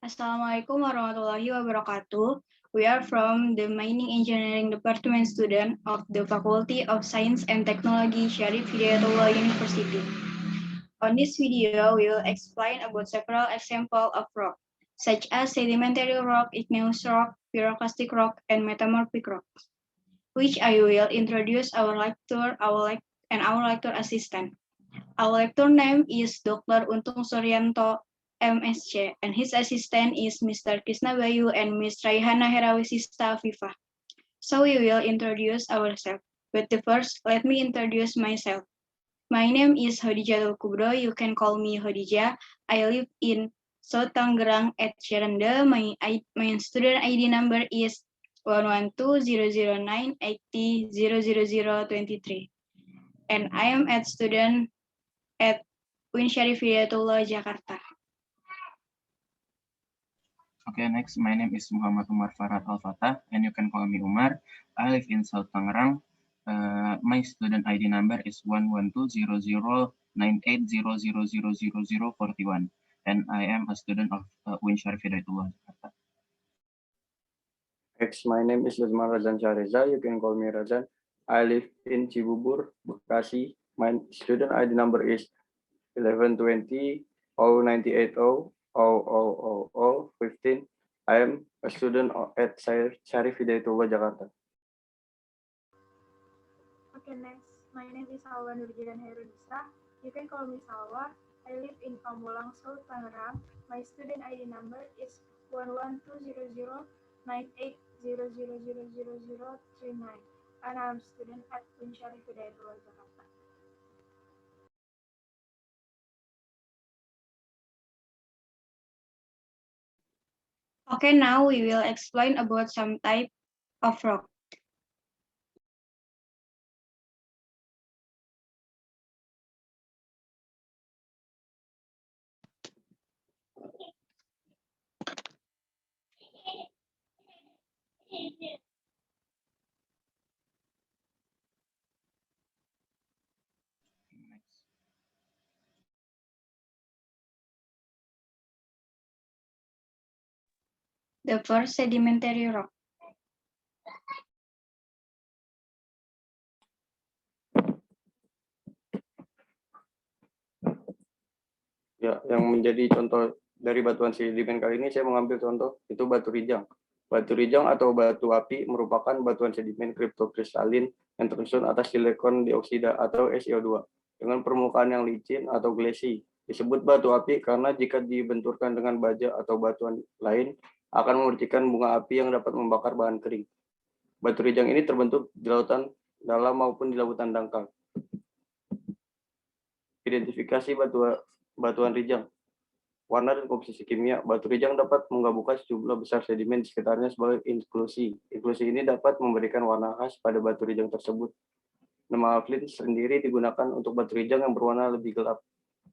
Assalamualaikum warahmatullahi wabarakatuh. We are from the Mining Engineering Department student of the Faculty of Science and Technology, Syarif Hidayatullah University. On this video, we will explain about several examples of rock, such as sedimentary rock, igneous rock, pyroclastic rock, and metamorphic rocks, which I will introduce our lecturer and our lecturer assistant. Our lecturer name is Dr. Untung Suryanto, MSc, and his assistant is Mr. Krishna Bayu and Ms. Raihana Herawisista Viva. So we will introduce ourselves. But first, let me introduce myself. My name is Khadijah Kubro. You can call me Khadijah. I live in South Tangerang at Cirende. My student ID number is 112-009-80-00023. And I am a student at Uin Syarif Hidayatullah, Jakarta. Okay, next, my name is Muhammad Umar Farhat Al-Fatah, and you can call me Umar. I live in South Tangerang. My student ID number is 112-009-80-00041, and I am a student of Uin Syarif Hidayatullah, Jakarta. Next, my name is Luzman Razan Syareza. You can call me Razan. I live in Cibubur, Bekasi. My student ID number is 1120-098-00015. I am a student at Syarif Hidayatullah, Jakarta. Okay, next. My name is Salwa Nurjidan Herunisa. You can call me Salwa. I live in Pamulang, South Tangerang. My student ID number is 1120098000039, and I'm student at Uin Syarif Hidayatullah, Jakarta. Okay, now we will explain about some type of rock. The first, sedimentary rock. Ya, yang menjadi contoh dari batuan sedimen kali ini saya mengambil contoh itu batu rijang. Batu rijang atau batu api merupakan batuan sedimen kriptokristalin yang tersusun atas silikon dioksida atau SiO2 dengan permukaan yang licin atau glassy. Disebut batu api karena jika dibenturkan dengan baja atau batuan lain akan memberikan bunga api yang dapat membakar bahan kering. Batu rijang ini terbentuk di lautan dalam maupun di lautan dangkal. Identifikasi batuan rijang. Warna dan komposisi kimia. Batu rijang dapat menggabungkan sejumlah besar sedimen di sekitarnya sebagai inklusi. Inklusi ini dapat memberikan warna khas pada batu rijang tersebut. Nama flint sendiri digunakan untuk batu rijang yang berwarna lebih gelap.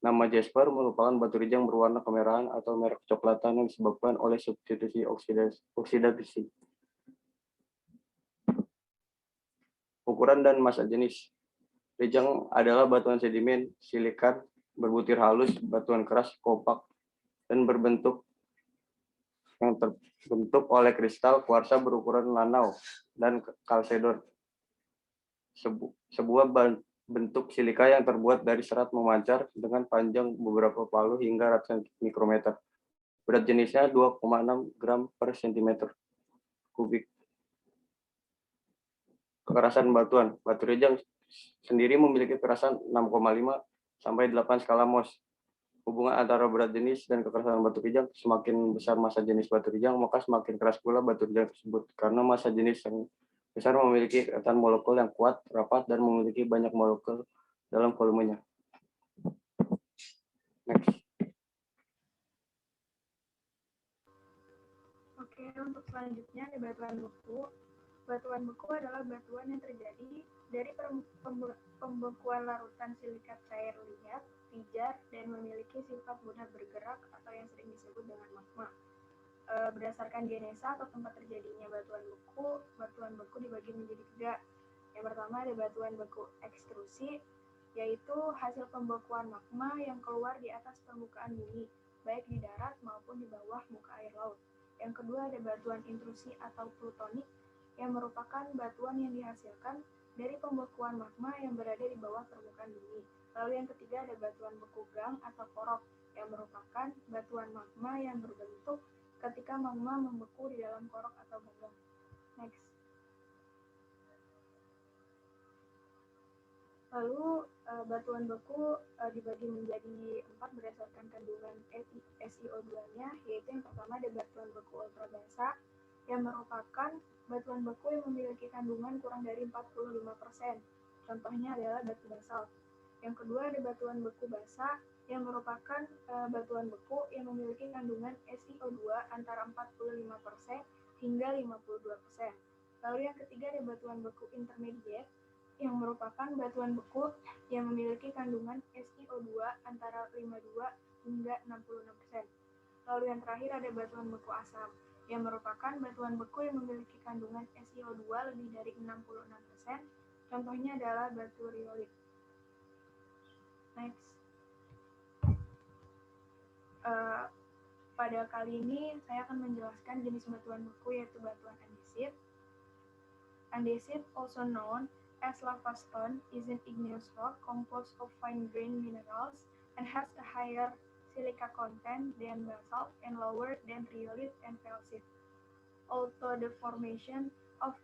Nama jasper merupakan batu rijang berwarna kemerahan atau merah kecoklatan yang disebabkan oleh substitusi oksida besi. Ukuran dan massa jenis. Rijang adalah batuan sedimen silikat berbutir halus, batuan keras, kompak, dan berbentuk yang terbentuk oleh kristal kuarsa berukuran lanau dan kalsedon. Sebuah bentuk silika yang terbuat dari serat memancar dengan panjang beberapa palu hingga ratusan mikrometer. Berat jenisnya 2,6 gram per sentimeter kubik. Kekerasan batuan. Batu rijang sendiri memiliki kekerasan 6,5 sampai 8 skala Mohs. Hubungan antara berat jenis dan kekerasan batu rijang, semakin besar massa jenis batu rijang, maka semakin keras pula batu rijang tersebut. Karena massa jenis yang besar memiliki ikatan molekul yang kuat, rapat, dan memiliki banyak molekul dalam volumenya. Next. Oke, untuk selanjutnya ada batuan beku. Batuan beku adalah batuan yang terjadi dari pembekuan larutan silikat cair liat, pijar, dan memiliki sifat mudah bergerak atau yang sering disebut dengan magma. Berdasarkan genesa atau tempat terjadinya batuan beku dibagi menjadi 3. Yang pertama ada batuan beku ekstrusi, yaitu hasil pembekuan magma yang keluar di atas permukaan bumi. baik di darat maupun di bawah muka air laut. Yang kedua ada batuan intrusi atau plutonik, yang merupakan batuan yang dihasilkan dari pembekuan magma yang berada di bawah permukaan bumi. Lalu yang ketiga ada batuan beku gang atau korok, yang merupakan batuan magma yang berbentuk ketika magma membeku di dalam korok atau ganggang. Next. Lalu batuan beku dibagi menjadi 4 berdasarkan kandungan SiO2-nya, yaitu yang pertama ada batuan beku ultra basa, yang merupakan batuan beku yang memiliki kandungan kurang dari 45%. Contohnya adalah batu basalt. Yang kedua ada batuan beku basa, yang merupakan batuan beku yang memiliki kandungan SiO2 antara 45% hingga 52%. Lalu yang ketiga ada batuan beku intermediate, yang merupakan batuan beku yang memiliki kandungan SiO2 antara 52 hingga 66%. Lalu yang terakhir ada batuan beku asam, yang merupakan batuan beku yang memiliki kandungan SiO2 lebih dari 66%. Contohnya adalah batu riolit. Next. Pada kali ini saya akan menjelaskan jenis batuan beku, yaitu batuan andesit. Andesit, also known as lava stone, is an igneous rock composed of fine-grained minerals and has a higher silica content than basalt and lower than rhyolite and calcite. Although the formation of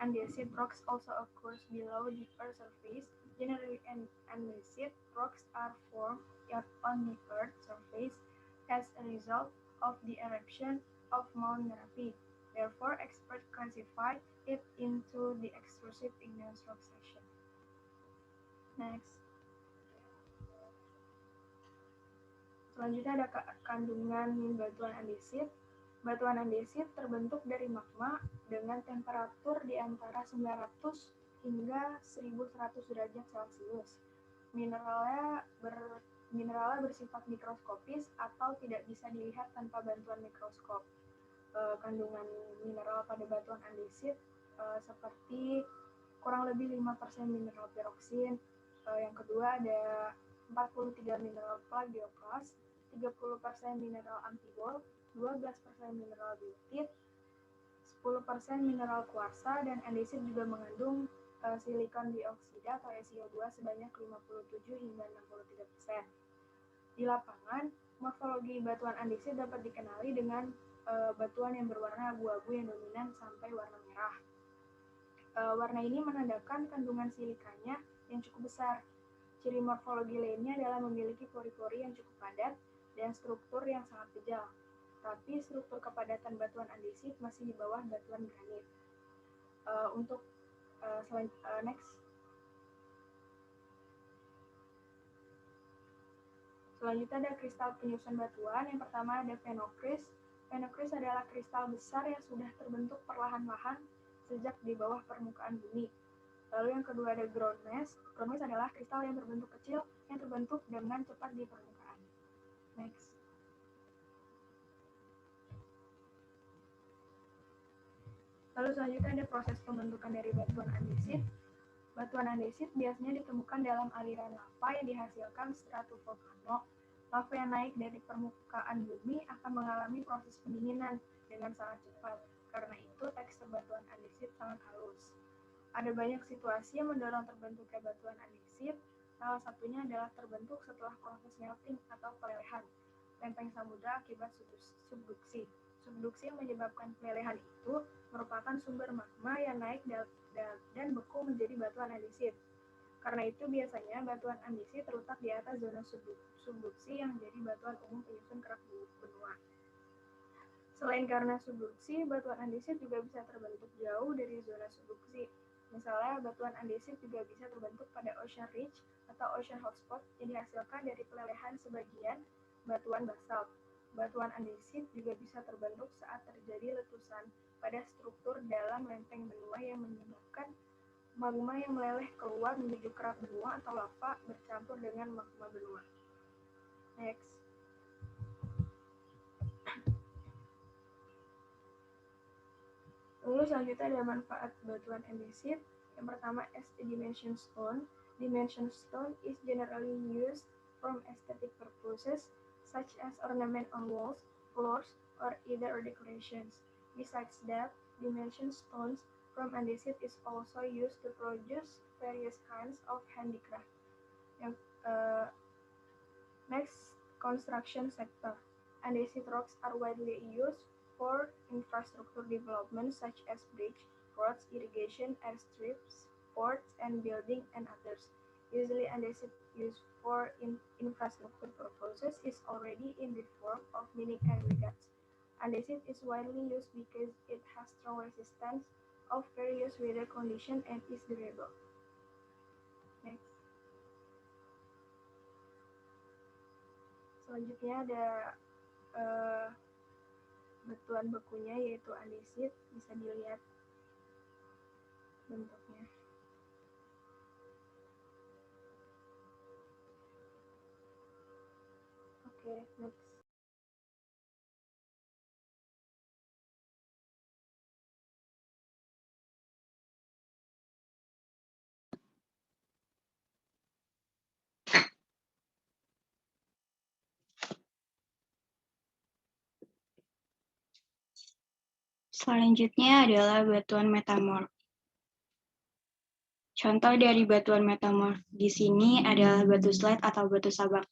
andesit rocks also occurs below the Earth's surface, generally andesit rocks are formed on the Earth's surface as a result of the eruption of Mount Merapi. Therefore, experts classify it into the extrusive igneous rock section. Next. Selanjutnya ada kandungan batuan andesit. Batuan andesit terbentuk dari magma dengan temperatur di antara 900 hingga 1100 derajat Celcius. Mineralnya bersifat mikroskopis atau tidak bisa dilihat tanpa bantuan mikroskop. Kandungan mineral pada batuan andesit seperti kurang lebih 5% mineral piroksin. Yang kedua ada 43 mineral plagioklas, 30% mineral antibol, 12% mineral biotit, 10% mineral kuarsa, dan andesit juga mengandung silikon dioksida atau SiO2 sebanyak 57 hingga 63%. Di lapangan, morfologi batuan andesit dapat dikenali dengan batuan yang berwarna abu-abu yang dominan sampai warna merah. Warna ini menandakan kandungan silikanya yang cukup besar. Ciri morfologi lainnya adalah memiliki pori-pori yang cukup padat dan struktur yang sangat kejal. Tapi struktur kepadatan batuan andesit masih di bawah batuan granit. Next. Selanjutnya ada kristal penyusun batuan. Yang pertama ada phenocryst. Phenocryst adalah kristal besar yang sudah terbentuk perlahan-lahan sejak di bawah permukaan bumi. Lalu yang kedua ada ground mass. Ground mass adalah kristal yang berbentuk kecil yang terbentuk dengan cepat di permukaan. Next. Lalu selanjutnya ada proses pembentukan dari batuan andesit. Batuan andesit biasanya ditemukan dalam aliran lava yang dihasilkan stratovolcano. Lava yang naik dari permukaan bumi akan mengalami proses pendinginan dengan sangat cepat. Karena itu tekstur batuan andesit sangat halus. Ada banyak situasi yang mendorong terbentuknya batuan andesit. Salah satunya adalah terbentuk setelah proses melting atau pelelehan lempeng samudra akibat subduksi. Subduksi yang menyebabkan pelelehan itu merupakan sumber magma yang naik dan beku menjadi batuan andesit. Karena itu biasanya batuan andesit terletak di atas zona subduksi yang menjadi batuan umum penyusun kerak benua. Selain karena subduksi, batuan andesit juga bisa terbentuk jauh dari zona subduksi. Misalnya, batuan andesit juga bisa terbentuk pada ocean ridge atau ocean hotspot yang dihasilkan dari pelelehan sebagian batuan basalt. Batuan andesit juga bisa terbentuk saat terjadi letusan pada struktur dalam lempeng benua yang menyebabkan magma yang meleleh keluar menuju kerak benua atau lava bercampur dengan magma benua. Next. Lalu selanjutnya ada manfaat batuan andesit. Yang pertama, as a dimension stone. Dimension stone is generally used from aesthetic purposes such as ornament on walls, floors, or either decorations. Besides that, dimension stones from andesit is also used to produce various kinds of handicraft. Next, construction sector. Andesit rocks are widely used for infrastructure development such as bridge, roads, irrigation, airstrips, ports, and building, and others. Usually, andesit used for infrastructure purposes is already in the form of mining aggregates. Andesit is widely used because it has strong resistance of various weather conditions and is durable. Next. Selanjutnya ada batuan bekunya yaitu andesit, bisa dilihat bentuknya. Oke, next. Selanjutnya adalah batuan metamorf. Contoh dari batuan metamorf di sini adalah batu slate atau batu sabak.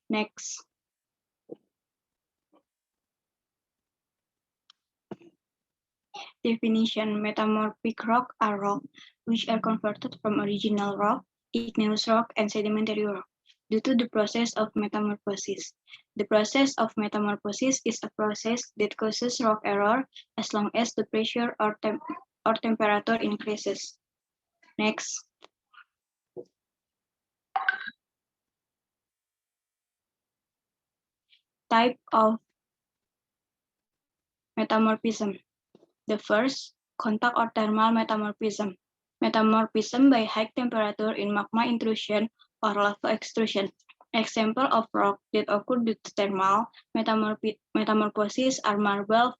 Next. Definition: metamorphic rock are rock which are converted from original rock, igneous rock, and sedimentary rock due to the process of metamorphosis. The process of metamorphosis is a process that causes rock error as long as the pressure or temperature increases. Next. Type of metamorphism. The first, contact or thermal metamorphism. Metamorphism by high temperature in magma intrusion or lava extrusion. Example of rock that occur due to thermal metamorphosis are marble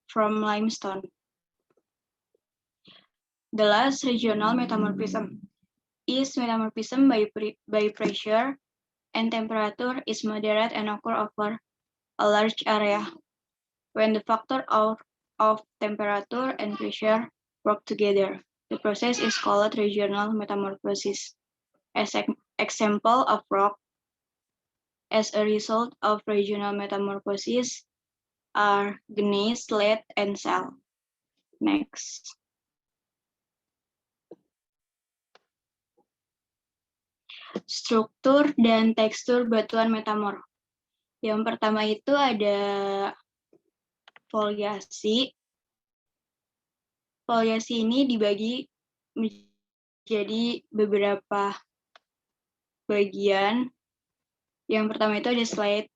from limestone. The last, regional metamorphism, is metamorphism by pressure and temperature is moderate and occur over a large area. When the factor of temperature and pressure work together, the process is called regional metamorphosis. As an example of rock as a result of regional metamorphosis are gneiss, slate, and shale. Next. Struktur dan tekstur batuan metamorf. Yang pertama itu ada foliasi. Foliasi ini dibagi menjadi beberapa bagian. Yang pertama itu ada slate,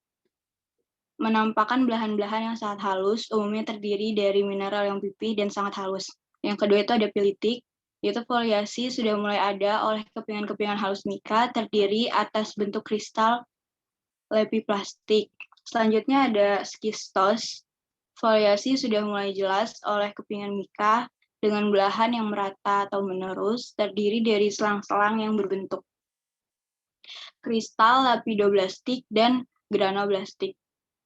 menampakkan belahan-belahan yang sangat halus, umumnya terdiri dari mineral yang pipih dan sangat halus. Yang kedua itu ada pilitik, yaitu foliasi sudah mulai ada oleh kepingan-kepingan halus mika, terdiri atas bentuk kristal lepiplastik. Selanjutnya ada skistos, foliasi sudah mulai jelas oleh kepingan mika dengan belahan yang merata atau menerus, terdiri dari selang-selang yang berbentuk kristal lapidoblastik dan granoblastik.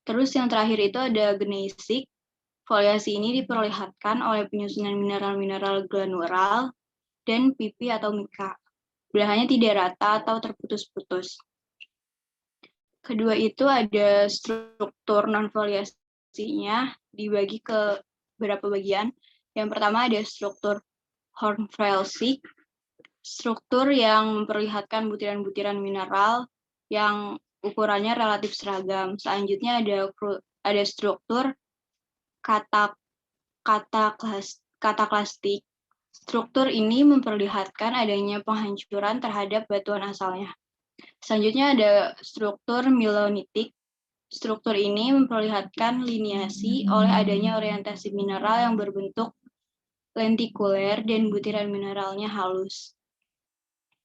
Terus yang terakhir itu ada gneisik. Foliasi ini diperlihatkan oleh penyusunan mineral-mineral granular dan pipih atau mika. Belahannya tidak rata atau terputus-putus. Kedua itu ada struktur non-foliasinya dibagi ke beberapa bagian. Yang pertama ada struktur hornfelsik, struktur yang memperlihatkan butiran-butiran mineral yang ukurannya relatif seragam. Selanjutnya ada struktur kataklastik. Struktur ini memperlihatkan adanya penghancuran terhadap batuan asalnya. Selanjutnya ada struktur milonitik. Struktur ini memperlihatkan liniasi oleh adanya orientasi mineral yang berbentuk lentikuler dan butiran mineralnya halus.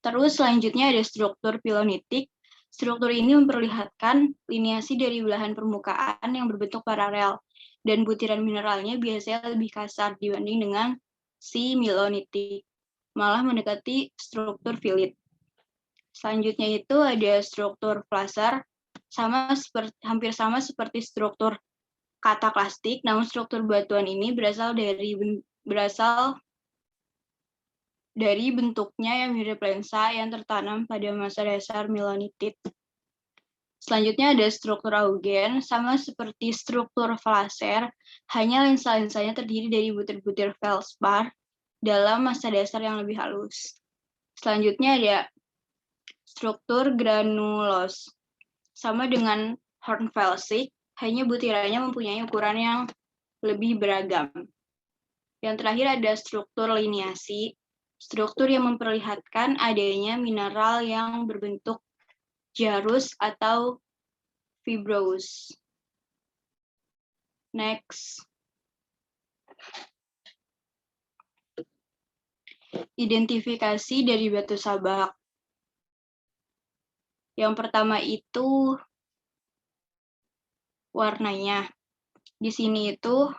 Terus selanjutnya ada struktur pilonitik. Struktur ini memperlihatkan liniasi dari belahan permukaan yang berbentuk paralel dan butiran mineralnya biasanya lebih kasar dibanding dengan si milonitik, malah mendekati struktur filit. Selanjutnya itu ada struktur placer. hampir sama seperti struktur kataklastik, namun struktur batuan ini berasal dari bentuknya yang mirip lensa yang tertanam pada masa dasar melanitit. Selanjutnya ada struktur augen, sama seperti struktur flaser, hanya lensa-lensanya terdiri dari butir-butir feldspar dalam masa dasar yang lebih halus. Selanjutnya ada struktur granulos, sama dengan Hornfels, hanya butirannya mempunyai ukuran yang lebih beragam. Yang terakhir ada struktur liniasi, struktur yang memperlihatkan adanya mineral yang berbentuk jarus atau fibrous. Next. Identifikasi dari batu sabak. Yang pertama itu warnanya. Di sini itu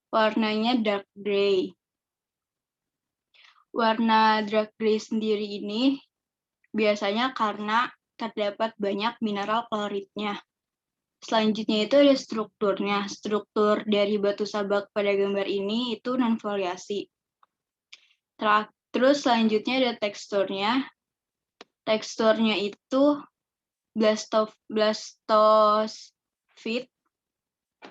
warnanya dark gray. Warna dark gray sendiri ini biasanya karena terdapat banyak mineral kloritnya. Selanjutnya itu ada strukturnya. Struktur dari batu sabak pada gambar ini itu non-foliasi. Terus selanjutnya ada teksturnya. Teksturnya itu blastophyte.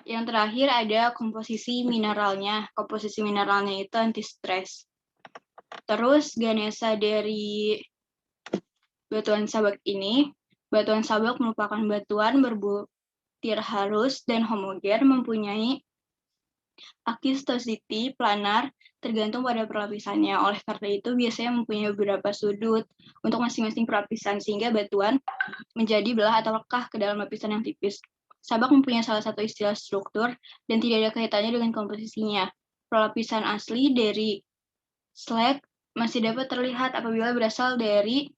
Yang terakhir ada komposisi mineralnya. Komposisi mineralnya itu anti-stress. Terus Ganesha dari batuan sabak ini. Batuan sabak merupakan batuan berbutir halus dan homogen, mempunyai akistosity planar tergantung pada perlapisannya. Oleh karena itu, biasanya mempunyai beberapa sudut untuk masing-masing perlapisan, sehingga batuan menjadi belah atau lekah ke dalam lapisan yang tipis. Sabak mempunyai salah satu istilah struktur dan tidak ada kaitannya dengan komposisinya. Perlapisan asli dari slag masih dapat terlihat apabila berasal dari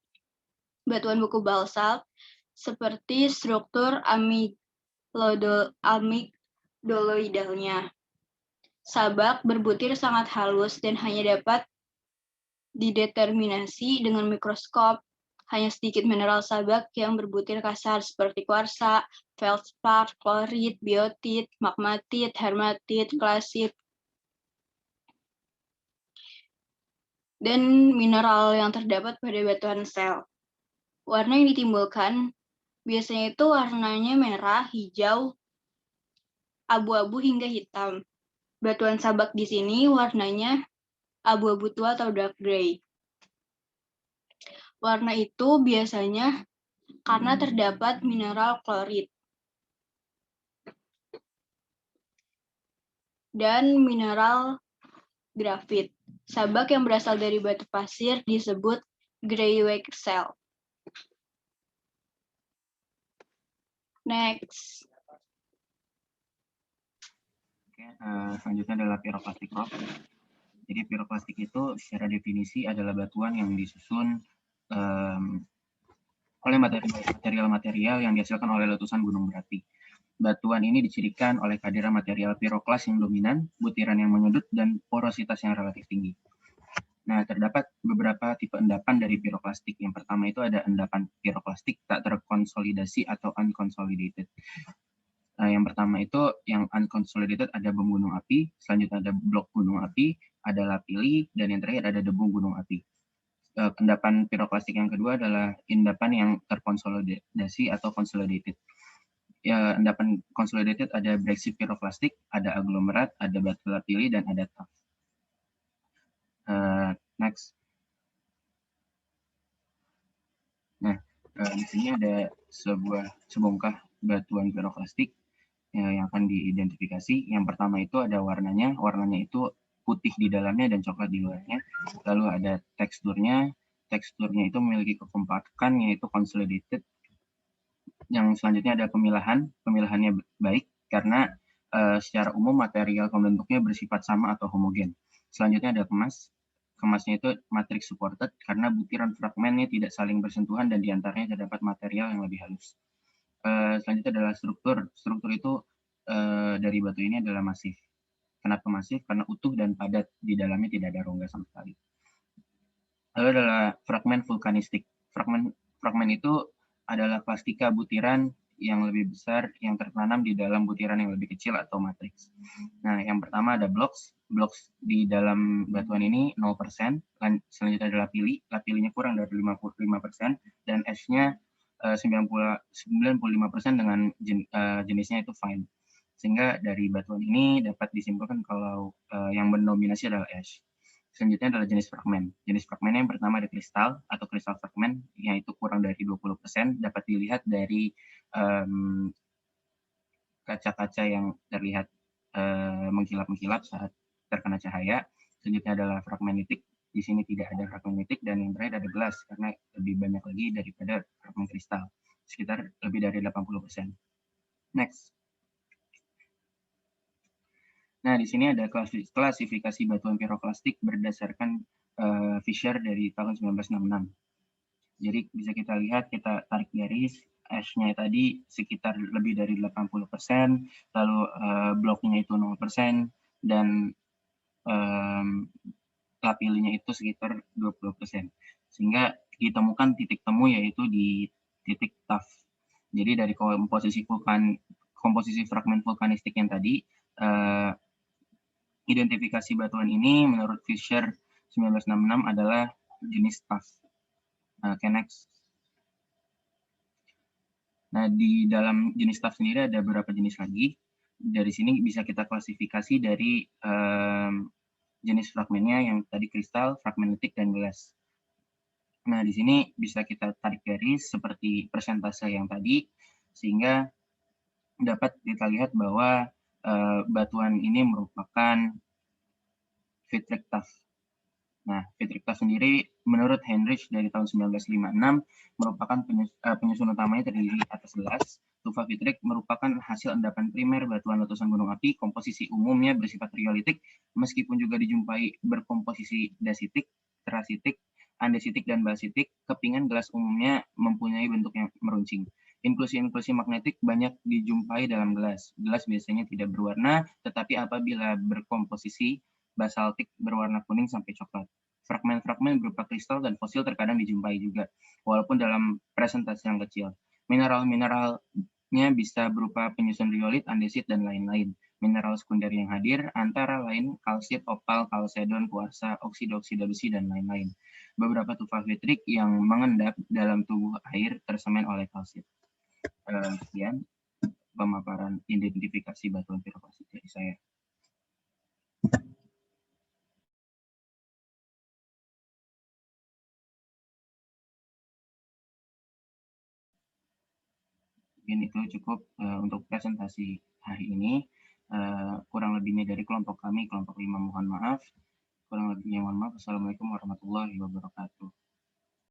batuan buku basalt, seperti struktur amigdaloidalnya. Sabak berbutir sangat halus dan hanya dapat dideterminasi dengan mikroskop. Hanya sedikit mineral sabak yang berbutir kasar seperti kuarsa, feldspar, klorit, biotit, magmatit, hermatit, klasit, dan mineral yang terdapat pada batuan sel. Warna yang ditimbulkan biasanya itu warnanya merah, hijau, abu-abu hingga hitam. Batuan sabak di sini warnanya abu-abu tua atau dark gray. Warna itu biasanya karena terdapat mineral klorit dan mineral grafit. Sabak yang berasal dari batu pasir disebut Greywacke. Next. Oke, selanjutnya adalah pyroclastic rock. Jadi pyroclastic itu secara definisi adalah batuan yang disusun oleh material-material yang dihasilkan oleh letusan gunung berapi. Batuan ini dicirikan oleh kehadiran material pyroclast yang dominan, butiran yang menyudut, dan porositas yang relatif tinggi. Nah, terdapat beberapa tipe endapan dari pyroclastik. Yang pertama itu ada endapan pyroclastik tak terkonsolidasi atau unconsolidated. Nah, yang pertama itu yang unconsolidated ada bom gunung api, selanjutnya ada blok gunung api, ada lapilli, dan yang terakhir ada debu gunung api. Endapan pyroclastik yang kedua adalah endapan yang terkonsolidasi atau consolidated. Ya, endapan consolidated ada brexit pyroclastik, ada aglomerat, ada batu lapilli, dan ada tuff. Next. Nah, di sini ada sebongkah batuan pyroclastik yang akan diidentifikasi. Yang pertama itu ada warnanya itu putih di dalamnya dan coklat di luarnya. Lalu ada teksturnya itu memiliki kekompakan yaitu consolidated. Yang selanjutnya ada pemilahannya baik karena secara umum material pembentuknya bersifat sama atau homogen. Selanjutnya ada kemasnya itu matrix supported karena butiran fragmennya tidak saling bersentuhan dan diantaranya terdapat material yang lebih halus. Selanjutnya adalah struktur itu dari batu ini adalah masif. Kenapa masif? Karena utuh dan padat, di dalamnya tidak ada rongga sama sekali. Lalu adalah fragmen vulkanistik. Fragmen itu adalah plastika butiran yang lebih besar yang tertanam di dalam butiran yang lebih kecil atau matriks. Nah, yang pertama ada blocks. Blocks di dalam batuan ini 0%, selanjutnya ada lapili. Lapilinya kurang dari 55%, dan ash-nya 95% dengan jenisnya itu fine. Sehingga dari batuan ini dapat disimpulkan kalau yang mendominasi adalah ash. Selanjutnya adalah jenis fragmen. Jenis fragmennya yang pertama ada kristal atau kristal fragmen, yaitu kurang dari 20%, dapat dilihat dari kaca-kaca yang terlihat mengkilap-mengkilap saat terkena cahaya. Selanjutnya adalah fragmenitik. Di sini tidak ada fragmenitik, dan yang terakhir ada gelas, karena lebih banyak lagi daripada fragmen kristal, sekitar lebih dari 80%. Next. Nah, di sini ada klasifikasi batuan piroklastik berdasarkan Fisher dari tahun 1966. Jadi bisa kita lihat, kita tarik garis, ash-nya tadi sekitar lebih dari 80%, lalu bloknya itu 0%, dan lapilinya itu sekitar 20%. Sehingga ditemukan titik temu yaitu di titik tuff. Jadi dari komposisi fragmen vulkanistik yang tadi, identifikasi batuan ini menurut Fisher 1966 adalah jenis tuff. Oke, next. Nah, di dalam jenis tuff sendiri ada beberapa jenis lagi. Dari sini bisa kita klasifikasi dari jenis fragmennya yang tadi kristal, fragmenitik, dan gelas. Nah, di sini bisa kita tarik garis seperti persentase yang tadi, sehingga dapat kita lihat bahwa batuan ini merupakan Vitrig tuff. Nah, Vitrig tuff sendiri menurut Heinrich dari tahun 1956 merupakan penyusun utamanya terdiri atas gelas. Tufa Vitrig merupakan hasil endapan primer batuan letusan gunung api. Komposisi umumnya bersifat riolitik, meskipun juga dijumpai berkomposisi dasitik, terasitik, andesitik, dan basitik. Kepingan gelas umumnya mempunyai bentuk yang meruncing. Inklusi-inklusi magnetik banyak dijumpai dalam gelas. Gelas biasanya tidak berwarna, tetapi apabila berkomposisi basaltik berwarna kuning sampai coklat. Fragmen-fragmen berupa kristal dan fosil terkadang dijumpai juga, walaupun dalam presentasi yang kecil. Mineral-mineralnya bisa berupa penyusun riolit, andesit, dan lain-lain. Mineral sekunder yang hadir antara lain kalsit, opal, kalsedon, kuarsa, oksida-oksida besi, dan lain-lain. Beberapa tufa vitrik yang mengendap dalam tubuh air tersemen oleh kalsit. Sekian pemaparan identifikasi batuan piroklastik dari saya. Mungkin itu cukup untuk presentasi hari ini. Kurang lebihnya dari kelompok kami, kelompok 5, mohon maaf. Kurang lebihnya mohon maaf. Assalamualaikum warahmatullahi wabarakatuh.